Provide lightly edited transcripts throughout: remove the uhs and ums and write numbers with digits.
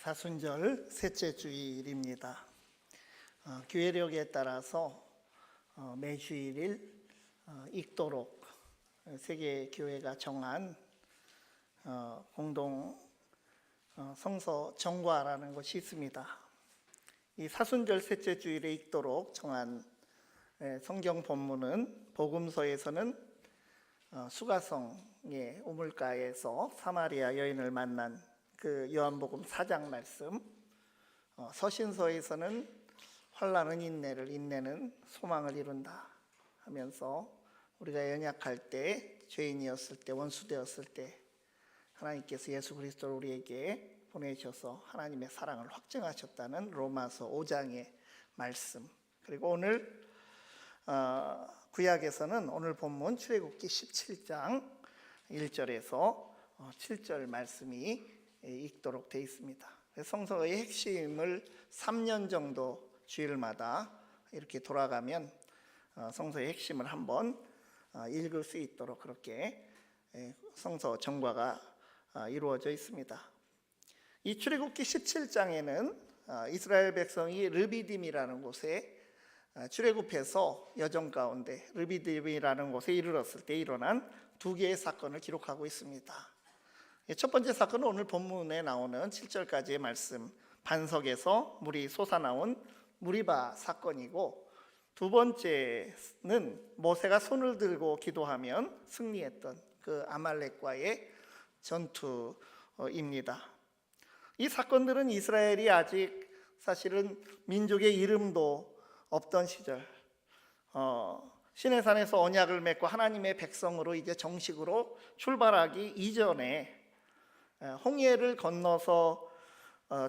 사순절 셋째 주일입니다. 교회력에 따라서 매주일일 읽도록 세계교회가 정한 공동 성서 정과라는 것이 있습니다. 이 사순절 셋째 주일에 읽도록 정한 성경 본문은 복음서에서는 수가성의 우물가에서 사마리아 여인을 만난 그 요한복음 4장 말씀, 서신서에서는 환난은 인내는 소망을 이룬다 하면서 우리가 연약할 때, 죄인이었을 때, 원수되었을 때 하나님께서 예수 그리스도를 우리에게 보내셔서 하나님의 사랑을 확증하셨다는 로마서 5장의 말씀, 그리고 오늘 구약에서는 오늘 본문 출애굽기 17장 1절에서 7절 말씀이 읽도록 되어 있습니다. 성서의 핵심을 3년 정도 주일마다 이렇게 돌아가면 성서의 핵심을 한번 읽을 수 있도록 그렇게 성서 정과가 이루어져 있습니다. 이 출애굽기 17장에는 이스라엘 백성이 르비딤이라는 곳에 출애굽해서 여정 가운데 르비딤이라는 곳에 이르렀을 때 일어난 두 개의 사건을 기록하고 있습니다. 첫 번째 사건은 오늘 본문에 나오는 7절까지의 말씀, 반석에서 물이 솟아나온 무리바 사건이고, 두 번째는 모세가 손을 들고 기도하면 승리했던 그 아말렉과의 전투입니다. 이 사건들은 이스라엘이 아직 사실은 민족의 이름도 없던 시절, 시내산에서 언약을 맺고 하나님의 백성으로 이제 정식으로 출발하기 이전에 홍해를 건너서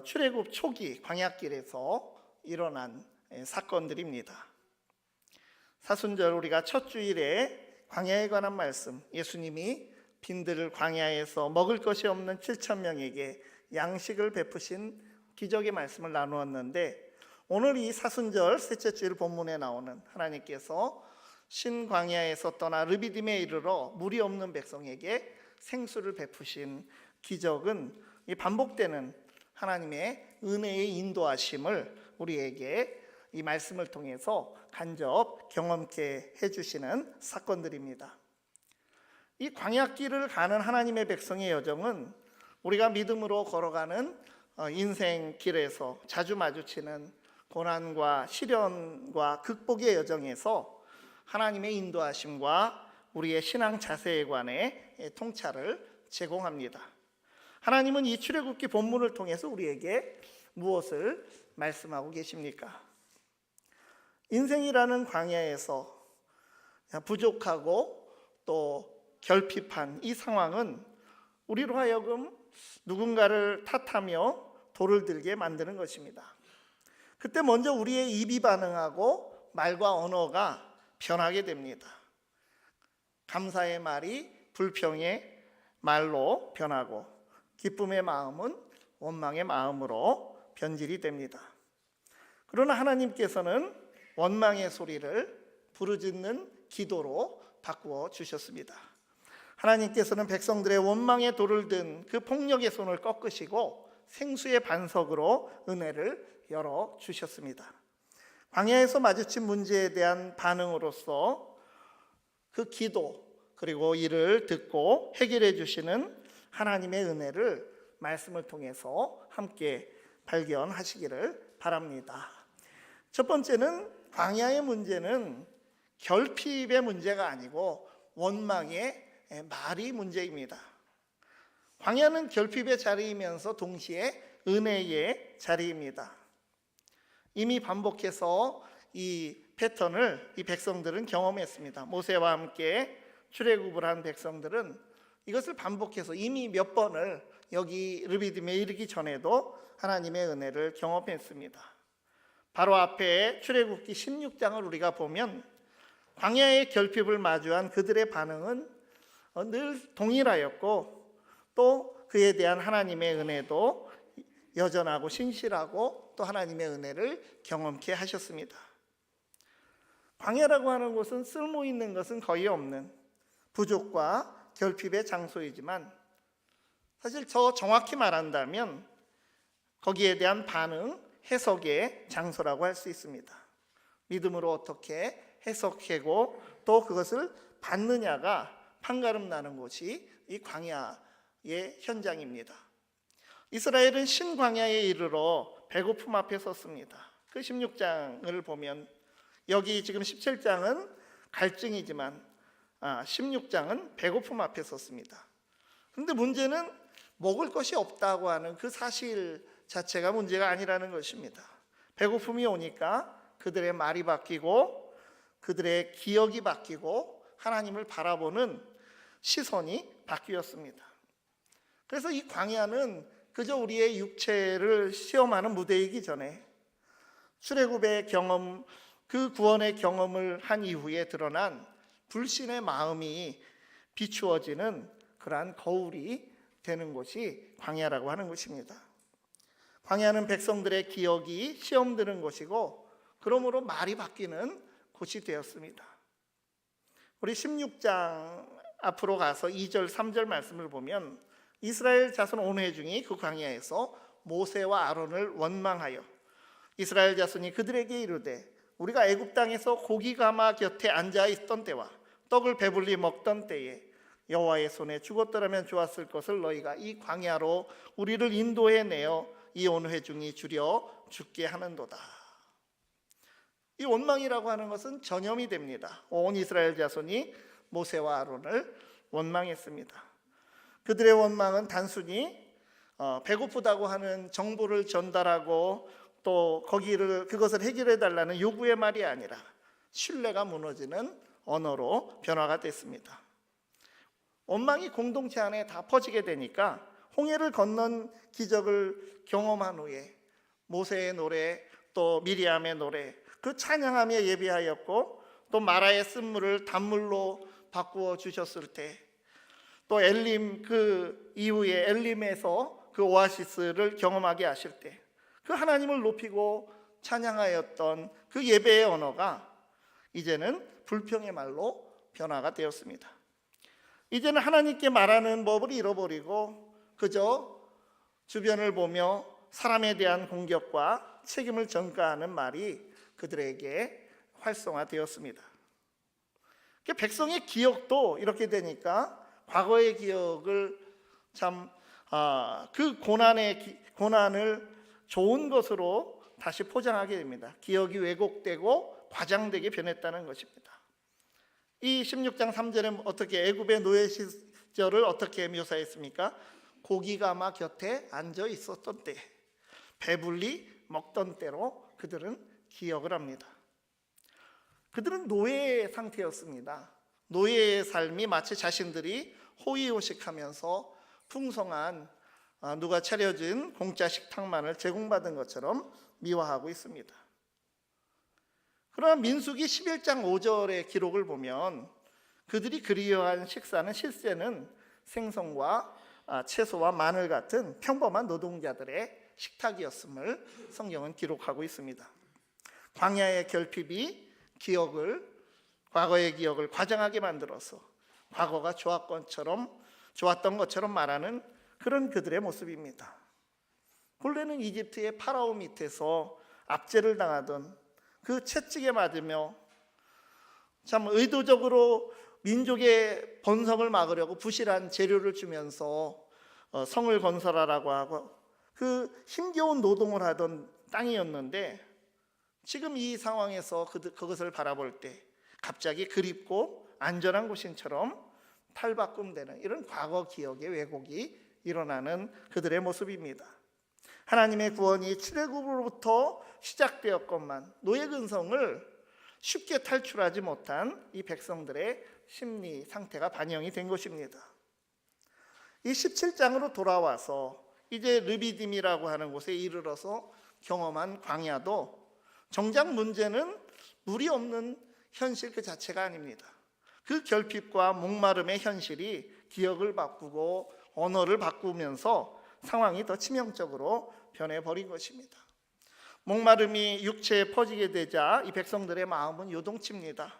출애굽 초기 광야길에서 일어난 사건들입니다. 사순절 우리가 첫 주일에 광야에 관한 말씀, 예수님이 빈들을 광야에서 먹을 것이 없는 7,000명에게 양식을 베푸신 기적의 말씀을 나누었는데, 오늘 이 사순절 셋째 주일 본문에 나오는 하나님께서 신광야에서 떠나 르비딤에 이르러 물이 없는 백성에게 생수를 베푸신 기적은 이 반복되는 하나님의 은혜의 인도하심을 우리에게 이 말씀을 통해서 간접 경험케 해주시는 사건들입니다. 이 광야길을 가는 하나님의 백성의 여정은 우리가 믿음으로 걸어가는 인생길에서 자주 마주치는 고난과 시련과 극복의 여정에서 하나님의 인도하심과 우리의 신앙 자세에 관해 통찰을 제공합니다. 하나님은 이 출애굽기 본문을 통해서 우리에게 무엇을 말씀하고 계십니까? 인생이라는 광야에서 부족하고 또 결핍한 이 상황은 우리로 하여금 누군가를 탓하며 돌을 들게 만드는 것입니다. 그때 먼저 우리의 입이 반응하고 말과 언어가 변하게 됩니다. 감사의 말이 불평의 말로 변하고, 기쁨의 마음은 원망의 마음으로 변질이 됩니다. 그러나 하나님께서는 원망의 소리를 부르짖는 기도로 바꾸어 주셨습니다. 하나님께서는 백성들의 원망의 돌을 든 그 폭력의 손을 꺾으시고 생수의 반석으로 은혜를 열어 주셨습니다. 광야에서 마주친 문제에 대한 반응으로서 그 기도, 그리고 이를 듣고 해결해 주시는 하나님의 은혜를 말씀을 통해서 함께 발견하시기를 바랍니다. 첫 번째는 광야의 문제는 결핍의 문제가 아니고 원망의 말이 문제입니다. 광야는 결핍의 자리이면서 동시에 은혜의 자리입니다. 이미 반복해서 이 패턴을 이 백성들은 경험했습니다. 모세와 함께 출애굽을 한 백성들은 이것을 반복해서 이미 몇 번을 여기 르비딤에 이르기 전에도 하나님의 은혜를 경험했습니다. 바로 앞에 출애굽기 16장을 우리가 보면 광야의 결핍을 마주한 그들의 반응은 늘 동일하였고, 또 그에 대한 하나님의 은혜도 여전하고 신실하고 또 하나님의 은혜를 경험케 하셨습니다. 광야라고 하는 곳은 쓸모 있는 것은 거의 없는 부족과 결핍의 장소이지만, 사실 더 정확히 말한다면 거기에 대한 반응, 해석의 장소라고 할 수 있습니다. 믿음으로 어떻게 해석하고 또 그것을 받느냐가 판가름 나는 곳이 이 광야의 현장입니다. 이스라엘은 신광야에 이르러 배고픔 앞에 섰습니다. 그 16장을 보면 여기 지금 17장은 갈증이지만 16장은 배고픔 앞에 섰습니다. 그런데 문제는 먹을 것이 없다고 하는 그 사실 자체가 문제가 아니라는 것입니다. 배고픔이 오니까 그들의 말이 바뀌고 그들의 기억이 바뀌고 하나님을 바라보는 시선이 바뀌었습니다. 그래서 이 광야는 그저 우리의 육체를 시험하는 무대이기 전에 출애굽의 경험, 그 구원의 경험을 한 이후에 드러난 불신의 마음이 비추어지는 그러한 거울이 되는 곳이 광야라고 하는 것입니다. 광야는 백성들의 기억이 시험드는 곳이고 그러므로 말이 바뀌는 곳이 되었습니다. 우리 16장 앞으로 가서 2절, 3절 말씀을 보면 이스라엘 자손 온 회중이 그 광야에서 모세와 아론을 원망하여 이스라엘 자손이 그들에게 이르되 우리가 애굽 땅에서 고기 가마 곁에 앉아 있던 때와 떡을 배불리 먹던 때에 여호와의 손에 죽었더라면 좋았을 것을 너희가 이 광야로 우리를 인도해 내어 이 온 회중이 줄여 죽게 하는도다. 이 원망이라고 하는 것은 전염이 됩니다. 온 이스라엘 자손이 모세와 아론을 원망했습니다. 그들의 원망은 단순히 배고프다고 하는 정보를 전달하고 또 그것을 해결해 달라는 요구의 말이 아니라 신뢰가 무너지는 언어로 변화가 됐습니다. 원망이 공동체 안에 다 퍼지게 되니까 홍해를 건넌 기적을 경험한 후에 모세의 노래 또 미리암의 노래 그 찬양하며 예배하였고 또 마라의 쓴물을 단물로 바꾸어 주셨을 때 또 엘림 그 이후에 엘림에서 그 오아시스를 경험하게 하실 때 그 하나님을 높이고 찬양하였던 그 예배의 언어가 이제는 불평의 말로 변화가 되었습니다. 이제는 하나님께 말하는 법을 잃어버리고 그저 주변을 보며 사람에 대한 공격과 책임을 전가하는 말이 그들에게 활성화되었습니다. 백성의 기억도 이렇게 되니까 과거의 기억을 그 고난을 좋은 것으로 다시 포장하게 됩니다. 기억이 왜곡되고 과장되게 변했다는 것입니다. 이 16장 3절에 어떻게 애굽의 노예 시절을 어떻게 묘사했습니까? 고기 가마 곁에 앉아 있었던 때, 배불리 먹던 때로 그들은 기억을 합니다. 그들은 노예의 상태였습니다. 노예의 삶이 마치 자신들이 호의호식하면서 풍성한 누가 차려진 공짜 식탁만을 제공받은 것처럼 미화하고 있습니다. 그러나 민수기 11장 5절의 기록을 보면 그들이 그리워한 식사는 실제는 생선과 채소와 마늘 같은 평범한 노동자들의 식탁이었음을 성경은 기록하고 있습니다. 광야의 결핍이 과거의 기억을 과장하게 만들어서 과거가 좋았던 것처럼 말하는 그런 그들의 모습입니다. 본래는 이집트의 파라오 밑에서 압제를 당하던 그 채찍에 맞으며 참 의도적으로 민족의 번성을 막으려고 부실한 재료를 주면서 성을 건설하라고 하고 그 힘겨운 노동을 하던 땅이었는데 지금 이 상황에서 그것을 바라볼 때 갑자기 그립고 안전한 곳인처럼 탈바꿈되는 이런 과거 기억의 왜곡이 일어나는 그들의 모습입니다. 하나님의 구원이 출애굽으로부터 시작되었건만 노예 근성을 쉽게 탈출하지 못한 이 백성들의 심리 상태가 반영이 된 것입니다. 이 17장으로 돌아와서 이제 르비딤이라고 하는 곳에 이르러서 경험한 광야도 정작 문제는 물이 없는 현실 그 자체가 아닙니다. 그 결핍과 목마름의 현실이 기억을 바꾸고 언어를 바꾸면서 상황이 더 치명적으로 변해버린 것입니다. 목마름이 육체에 퍼지게 되자 이 백성들의 마음은 요동칩니다.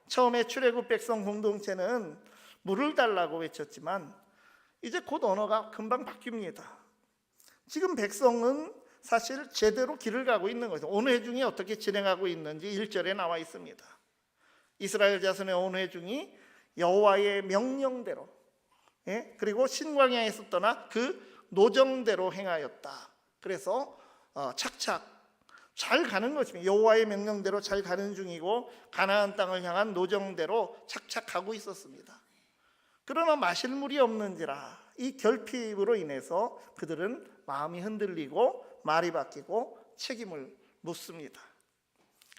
처음에 출애굽 백성 공동체는 물을 달라고 외쳤지만 이제 곧 언어가 금방 바뀝니다. 지금 백성은 사실 제대로 길을 가고 있는 거죠. 온회중이 어떻게 진행하고 있는지 1절에 나와 있습니다. 이스라엘 자손의 온회중이 여호와의 명령대로, 그리고 신광야에서 떠나 그 노정대로 행하였다. 그래서 착착 잘 가는 것입니다. 여호와의 명령대로 잘 가는 중이고 가나안 땅을 향한 노정대로 착착 가고 있었습니다. 그러나 마실 물이 없는지라 이 결핍으로 인해서 그들은 마음이 흔들리고 말이 바뀌고 책임을 묻습니다.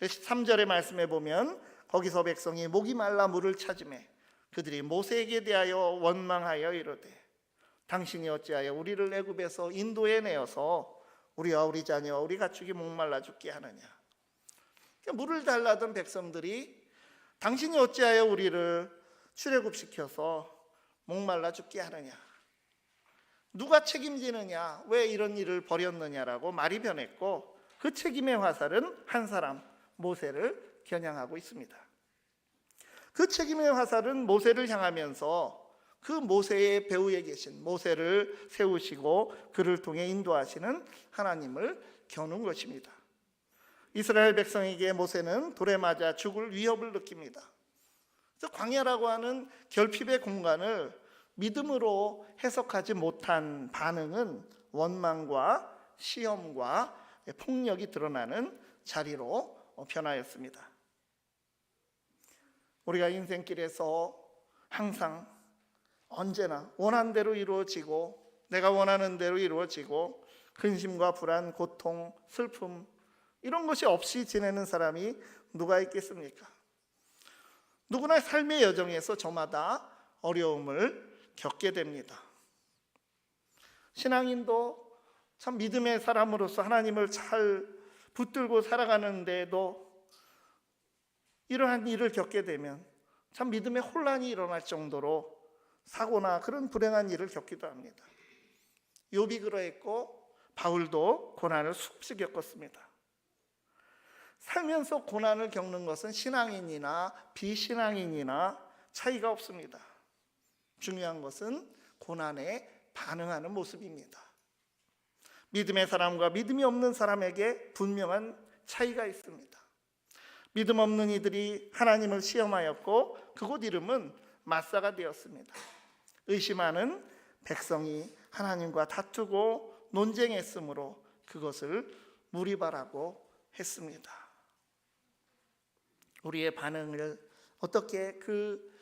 13절의 말씀에 보면 거기서 백성이 목이 말라 물을 찾으매 그들이 모세에게 대하여 원망하여 이르되 당신이 어찌하여 우리를 애굽에서 인도에 내어서 우리와 우리 자녀와 우리 가축이 목말라 죽게 하느냐. 물을 달라던 백성들이 당신이 어찌하여 우리를 출애굽시켜서 목말라 죽게 하느냐, 누가 책임지느냐, 왜 이런 일을 벌였느냐라고 말이 변했고 그 책임의 화살은 한 사람 모세를 겨냥하고 있습니다. 그 책임의 화살은 모세를 향하면서 그 모세의 배후에 계신 모세를 세우시고 그를 통해 인도하시는 하나님을 겨눈 것입니다. 이스라엘 백성에게 모세는 돌에 맞아 죽을 위협을 느낍니다. 그래서 광야라고 하는 결핍의 공간을 믿음으로 해석하지 못한 반응은 원망과 시험과 폭력이 드러나는 자리로 변하였습니다. 우리가 인생길에서 항상 언제나 원하는 대로 이루어지고 내가 원하는 대로 이루어지고 근심과 불안, 고통, 슬픔 이런 것이 없이 지내는 사람이 누가 있겠습니까? 누구나 삶의 여정에서 저마다 어려움을 겪게 됩니다. 신앙인도 참 믿음의 사람으로서 하나님을 잘 붙들고 살아가는데도 이러한 일을 겪게 되면 참 믿음의 혼란이 일어날 정도로 사고나 그런 불행한 일을 겪기도 합니다. 욥이 그러했고 바울도 고난을 수없이 겪었습니다. 살면서 고난을 겪는 것은 신앙인이나 비신앙인이나 차이가 없습니다. 중요한 것은 고난에 반응하는 모습입니다. 믿음의 사람과 믿음이 없는 사람에게 분명한 차이가 있습니다. 믿음 없는 이들이 하나님을 시험하였고 그곳 이름은 마사가 되었습니다. 의심하는 백성이 하나님과 다투고 논쟁했으므로 그것을 무리바라고 했습니다. 우리의 반응을 어떻게 그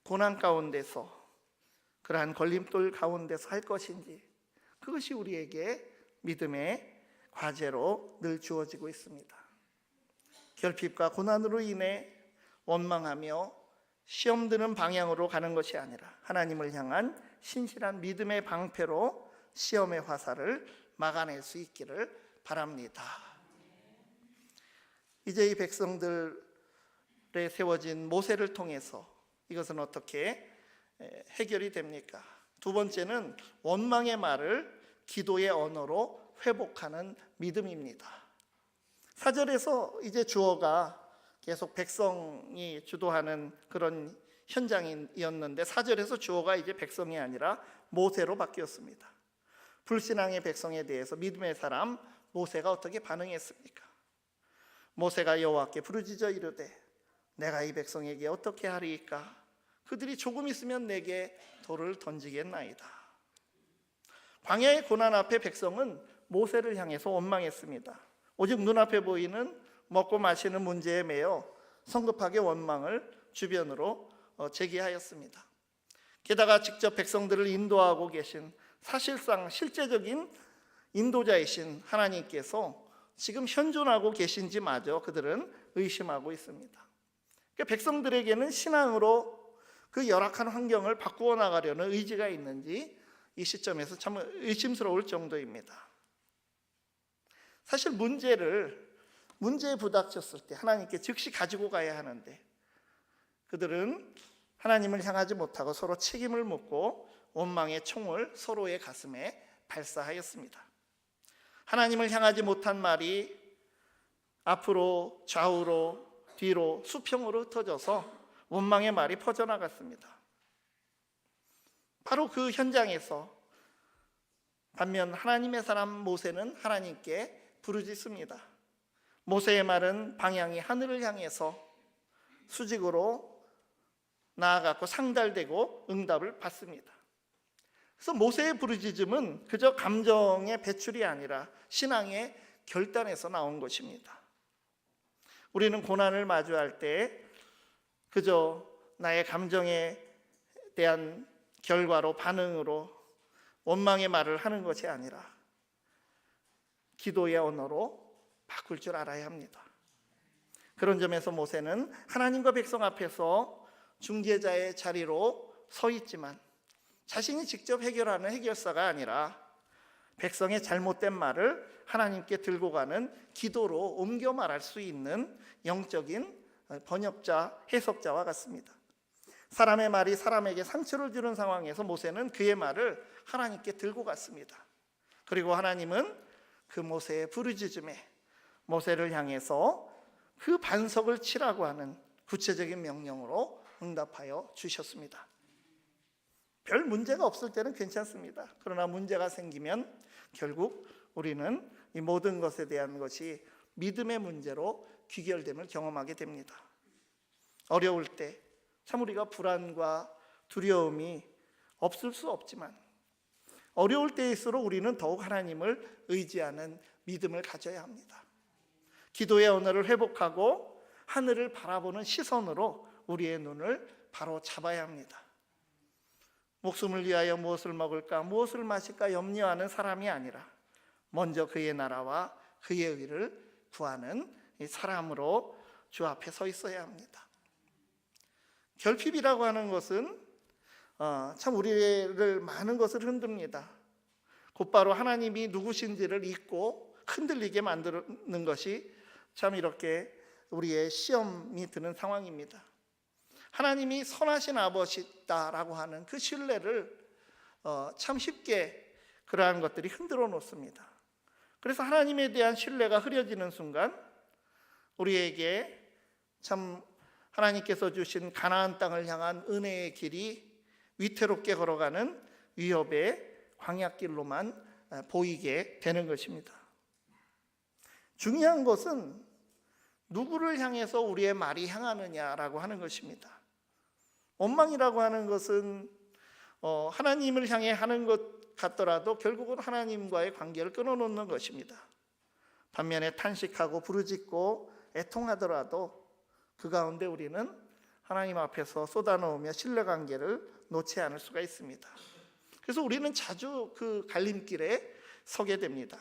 고난 가운데서 그러한 걸림돌 가운데서 할 것인지 그것이 우리에게 믿음의 과제로 늘 주어지고 있습니다. 결핍과 고난으로 인해 원망하며 시험 드는 방향으로 가는 것이 아니라 하나님을 향한 신실한 믿음의 방패로 시험의 화살을 막아낼 수 있기를 바랍니다. 이제 이 백성들에 세워진 모세를 통해서 이것은 어떻게 해결이 됩니까? 두 번째는 원망의 말을 기도의 언어로 회복하는 믿음입니다. 4절에서 이제 주어가 계속 백성이 주도하는 그런 현장이었는데 4절에서 주어가 이제 백성이 아니라 모세로 바뀌었습니다. 불신앙의 백성에 대해서 믿음의 사람 모세가 어떻게 반응했습니까? 모세가 여호와께 부르짖어 이르되 내가 이 백성에게 어떻게 하리이까? 그들이 조금 있으면 내게 돌을 던지겠나이다. 광야의 고난 앞에 백성은 모세를 향해서 원망했습니다. 오직 눈앞에 보이는 먹고 마시는 문제에 매여 성급하게 원망을 주변으로 제기하였습니다. 게다가 직접 백성들을 인도하고 계신 사실상 실제적인 인도자이신 하나님께서 지금 현존하고 계신지마저 그들은 의심하고 있습니다. 그러니까 백성들에게는 신앙으로 그 열악한 환경을 바꾸어 나가려는 의지가 있는지 이 시점에서 참 의심스러울 정도입니다. 사실 문제에 부닥쳤을 때 하나님께 즉시 가지고 가야 하는데 그들은 하나님을 향하지 못하고 서로 책임을 묻고 원망의 총을 서로의 가슴에 발사하였습니다. 하나님을 향하지 못한 말이 앞으로 좌우로 뒤로 수평으로 흩어져서 원망의 말이 퍼져나갔습니다. 바로 그 현장에서 반면 하나님의 사람 모세는 하나님께 부르짖습니다. 모세의 말은 방향이 하늘을 향해서 수직으로 나아가고 상달되고 응답을 받습니다. 그래서 모세의 부르짖음은 그저 감정의 배출이 아니라 신앙의 결단에서 나온 것입니다. 우리는 고난을 마주할 때 그저 나의 감정에 대한 결과로 반응으로 원망의 말을 하는 것이 아니라 기도의 언어로 바꿀 줄 알아야 합니다. 그런 점에서 모세는 하나님과 백성 앞에서 중재자의 자리로 서 있지만 자신이 직접 해결하는 해결사가 아니라 백성의 잘못된 말을 하나님께 들고 가는 기도로 옮겨 말할 수 있는 영적인 번역자, 해석자와 같습니다. 사람의 말이 사람에게 상처를 주는 상황에서 모세는 그의 말을 하나님께 들고 갔습니다. 그리고 하나님은 그 모세의 부르짖음에 모세를 향해서 그 반석을 치라고 하는 구체적인 명령으로 응답하여 주셨습니다. 별 문제가 없을 때는 괜찮습니다. 그러나 문제가 생기면 결국 우리는 이 모든 것에 대한 것이 믿음의 문제로 귀결됨을 경험하게 됩니다. 어려울 때 참 우리가 불안과 두려움이 없을 수 없지만 어려울 때일수록 우리는 더욱 하나님을 의지하는 믿음을 가져야 합니다. 기도의 언어를 회복하고 하늘을 바라보는 시선으로 우리의 눈을 바로 잡아야 합니다. 목숨을 위하여 무엇을 먹을까, 무엇을 마실까 염려하는 사람이 아니라 먼저 그의 나라와 그의 의를 구하는 사람으로 주 앞에 서 있어야 합니다. 결핍이라고 하는 것은 참 우리를 많은 것을 흔듭니다. 곧바로 하나님이 누구신지를 잊고 흔들리게 만드는 것이 참 이렇게 우리의 시험이 드는 상황입니다. 하나님이 선하신 아버지다라고 하는 그 신뢰를 참 쉽게 그러한 것들이 흔들어 놓습니다. 그래서 하나님에 대한 신뢰가 흐려지는 순간 우리에게 참 하나님께서 주신 가나안 땅을 향한 은혜의 길이 위태롭게 걸어가는 위협의 광야길로만 보이게 되는 것입니다. 중요한 것은 누구를 향해서 우리의 말이 향하느냐라고 하는 것입니다. 원망이라고 하는 것은 하나님을 향해 하는 것 같더라도 결국은 하나님과의 관계를 끊어놓는 것입니다. 반면에 탄식하고 부르짖고 애통하더라도 그 가운데 우리는 하나님 앞에서 쏟아놓으며 신뢰관계를 놓지 않을 수가 있습니다. 그래서 우리는 자주 그 갈림길에 서게 됩니다.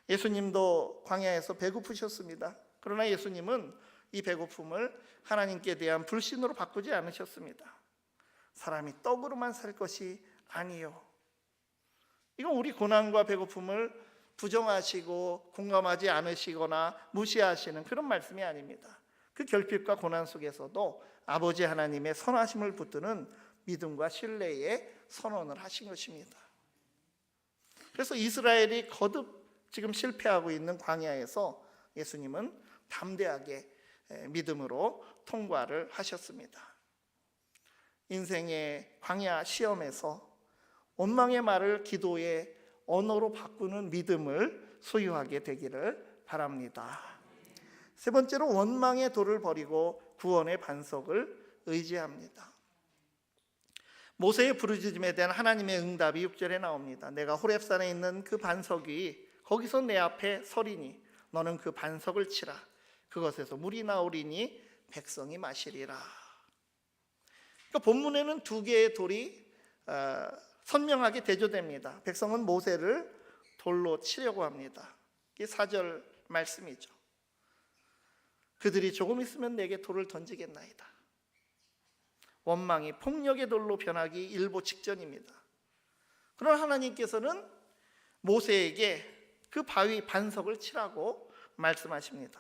예수님도 광야에서 배고프셨습니다. 그러나 예수님은 이 배고픔을 하나님께 대한 불신으로 바꾸지 않으셨습니다. 사람이 떡으로만 살 것이 아니요. 이건 우리 고난과 배고픔을 부정하시고 공감하지 않으시거나 무시하시는 그런 말씀이 아닙니다. 그 결핍과 고난 속에서도 아버지 하나님의 선하심을 붙드는 믿음과 신뢰의 선언을 하신 것입니다. 그래서 이스라엘이 거듭 지금 실패하고 있는 광야에서 예수님은 담대하게 믿음으로 통과를 하셨습니다. 인생의 광야 시험에서 원망의 말을 기도의 언어로 바꾸는 믿음을 소유하게 되기를 바랍니다. 세 번째로 원망의 돌을 버리고 구원의 반석을 의지합니다. 모세의 부르짖음에 대한 하나님의 응답이 6절에 나옵니다. 내가 호렙산에 있는 그 반석이 거기서 내 앞에 서리니 너는 그 반석을 치라. 그것에서 물이 나오리니 백성이 마시리라. 그러니까 본문에는 두 개의 돌이 선명하게 대조됩니다. 백성은 모세를 돌로 치려고 합니다. 이게 4절 말씀이죠. 그들이 조금 있으면 내게 돌을 던지겠나이다. 원망이 폭력의 돌로 변하기 일보 직전입니다. 그러나 하나님께서는 모세에게 그 바위 반석을 치라고 말씀하십니다.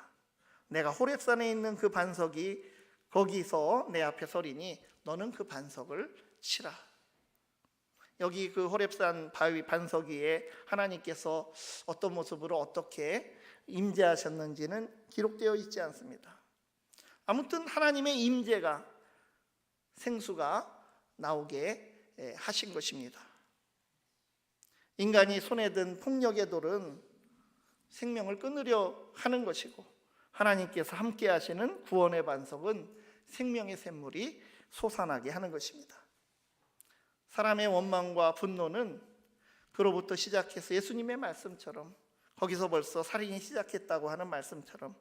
내가 호렙산에 있는 그 반석이 거기서 내 앞에 서리니 너는 그 반석을 치라. 여기 그 호렙산 바위 반석 위에 하나님께서 어떤 모습으로 어떻게 임재하셨는지는 기록되어 있지 않습니다. 아무튼 하나님의 임재가 생수가 나오게 하신 것입니다. 인간이 손에 든 폭력의 돌은 생명을 끊으려 하는 것이고, 하나님께서 함께 하시는 구원의 반석은 생명의 샘물이 솟아나게 하는 것입니다. 사람의 원망과 분노는 그로부터 시작해서 예수님의 말씀처럼, 거기서 벌써 살인이 시작했다고 하는 말씀처럼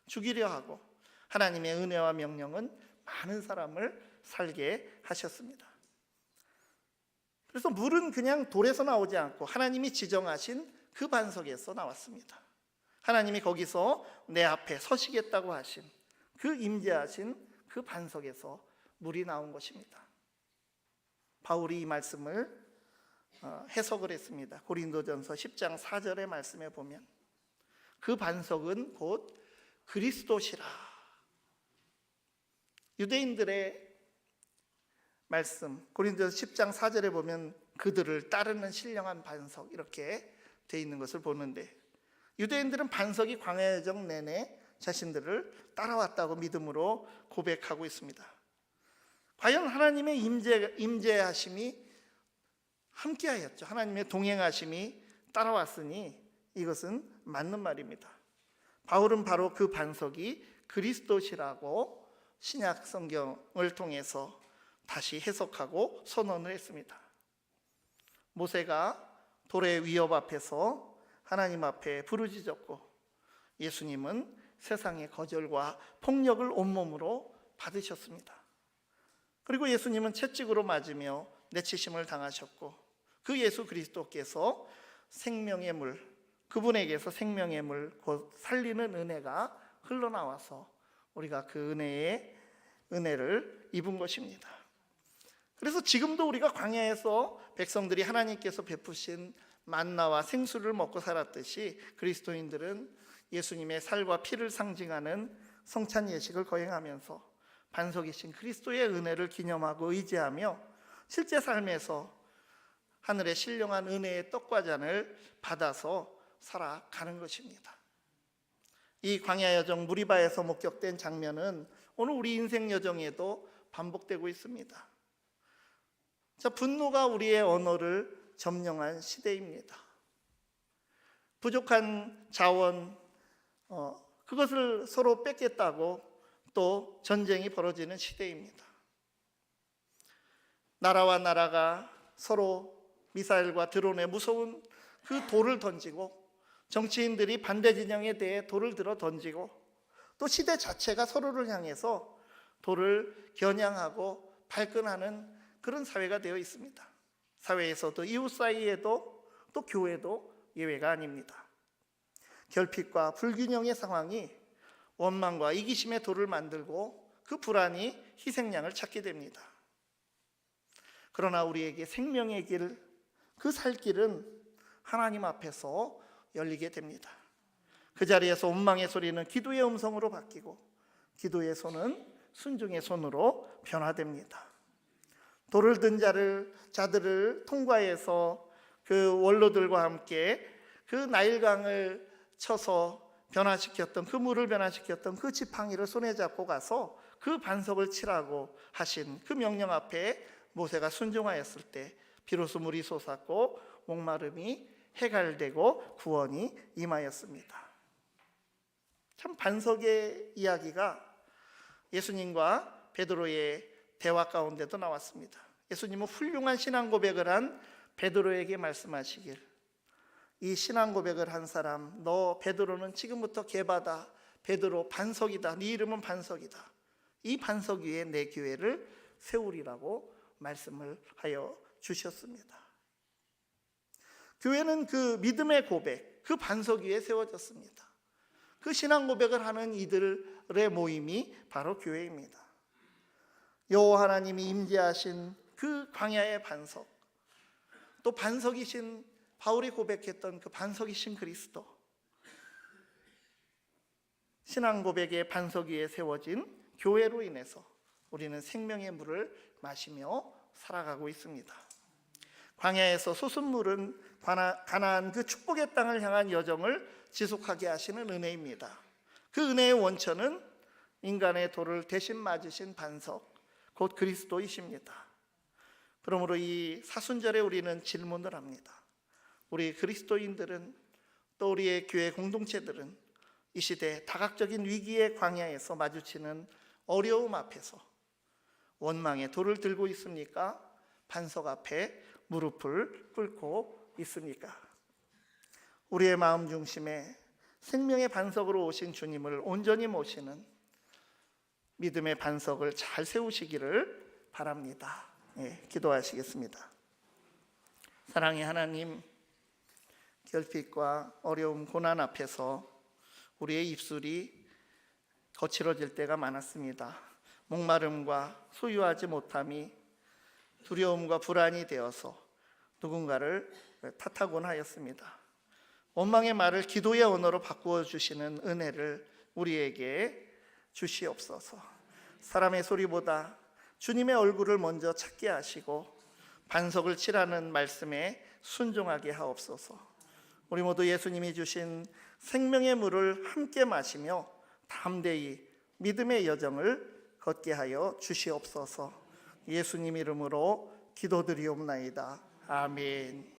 죽이려 하고, 하나님의 은혜와 명령은 많은 사람을 살게 하셨습니다. 그래서 물은 그냥 돌에서 나오지 않고 하나님이 지정하신 그 반석에서 나왔습니다. 하나님이 거기서 내 앞에 서시겠다고 하신 그 임재하신 그 반석에서 물이 나온 것입니다. 바울이 이 말씀을 해석을 했습니다. 고린도전서 10장 4절의 말씀에 보면 그 반석은 곧 그리스도시라. 유대인들의 말씀, 고린도전서 10장 4절에 보면 그들을 따르는 신령한 반석, 이렇게 돼 있는 것을 보는데, 유대인들은 반석이 광야 여정 내내 자신들을 따라왔다고 믿음으로 고백하고 있습니다. 과연 하나님의 임재하심이 함께하였죠. 하나님의 동행하심이 따라왔으니 이것은 맞는 말입니다. 바울은 바로 그 반석이 그리스도시라고 신약 성경을 통해서 다시 해석하고 선언을 했습니다. 모세가 돌의 위협 앞에서 하나님 앞에 부르짖었고, 예수님은 세상의 거절과 폭력을 온몸으로 받으셨습니다. 그리고 예수님은 채찍으로 맞으며 내치심을 당하셨고, 그 예수 그리스도께서 생명의 물, 그분에게서 생명의 물, 곧 살리는 은혜가 흘러나와서 우리가 그 은혜를 입은 것입니다. 그래서 지금도 우리가 광야에서 백성들이 하나님께서 베푸신 만나와 생수를 먹고 살았듯이, 그리스도인들은 예수님의 살과 피를 상징하는 성찬 예식을 거행하면서 반석이신 그리스도의 은혜를 기념하고 의지하며 실제 삶에서 하늘의 신령한 은혜의 떡과 잔을 받아서 살아가는 것입니다. 이 광야 여정 무리바에서 목격된 장면은 오늘 우리 인생 여정에도 반복되고 있습니다. 자, 분노가 우리의 언어를 점령한 시대입니다. 부족한 자원, 그것을 서로 뺏겠다고 또 전쟁이 벌어지는 시대입니다. 나라와 나라가 서로 미사일과 드론에 무서운 그 돌을 던지고, 정치인들이 반대 진영에 대해 돌을 들어 던지고, 또 시대 자체가 서로를 향해서 돌을 겨냥하고 발끈하는 그런 사회가 되어 있습니다. 사회에서도 이웃 사이에도 또 교회도 예외가 아닙니다. 결핍과 불균형의 상황이 원망과 이기심의 돌을 만들고 그 불안이 희생양을 찾게 됩니다. 그러나 우리에게 생명의 길, 그 살 길은 하나님 앞에서 열리게 됩니다. 그 자리에서 원망의 소리는 기도의 음성으로 바뀌고, 기도의 손은 순종의 손으로 변화됩니다. 돌을 든 자들을 통과해서 그 원로들과 함께 그 나일강을 쳐서 변화시켰던, 그 물을 변화시켰던 그 지팡이를 손에 잡고 가서 그 반석을 치라고 하신 그 명령 앞에 모세가 순종하였을 때 비로소 물이 솟았고 목마름이 해갈되고 구원이 임하였습니다. 참 반석의 이야기가 예수님과 베드로의 대화 가운데도 나왔습니다. 예수님은 훌륭한 신앙 고백을 한 베드로에게 말씀하시길, 이 신앙 고백을 한 사람, 너 베드로는 지금부터 개바다, 베드로 반석이다, 네 이름은 반석이다, 이 반석 위에 내 교회를 세우리라고 말씀을 하여 주셨습니다. 교회는 그 믿음의 고백, 그 반석 위에 세워졌습니다. 그 신앙 고백을 하는 이들의 모임이 바로 교회입니다. 여호와 하나님이 임재하신 그 광야의 반석, 또 반석이신 바울이 고백했던 그 반석이신 그리스도, 신앙 고백의 반석 위에 세워진 교회로 인해서 우리는 생명의 물을 마시며 살아가고 있습니다. 광야에서 솟은물은 가나안 그 축복의 땅을 향한 여정을 지속하게 하시는 은혜입니다. 그 은혜의 원천은 인간의 돌을 대신 맞으신 반석, 곧 그리스도이십니다. 그러므로 이 사순절에 우리는 질문을 합니다. 우리 그리스도인들은 또 우리의 교회 공동체들은 이 시대 다각적인 위기의 광야에서 마주치는 어려움 앞에서 원망의 돌을 들고 있습니까? 반석 앞에 무릎을 꿇고 있습니까? 우리의 마음 중심에 생명의 반석으로 오신 주님을 온전히 모시는 믿음의 반석을 잘 세우시기를 바랍니다. 기도하시겠습니다. 사랑의 하나님, 결핍과 어려움, 고난 앞에서 우리의 입술이 거칠어질 때가 많았습니다. 목마름과 소유하지 못함이 두려움과 불안이 되어서 누군가를 탓하곤 하였습니다. 원망의 말을 기도의 언어로 바꾸어 주시는 은혜를 우리에게 주시옵소서. 사람의 소리보다 주님의 얼굴을 먼저 찾게 하시고 반석을 치라는 말씀에 순종하게 하옵소서. 우리 모두 예수님이 주신 생명의 물을 함께 마시며 담대히 믿음의 여정을 걷게 하여 주시옵소서. 예수님 이름으로 기도드리옵나이다. 아멘.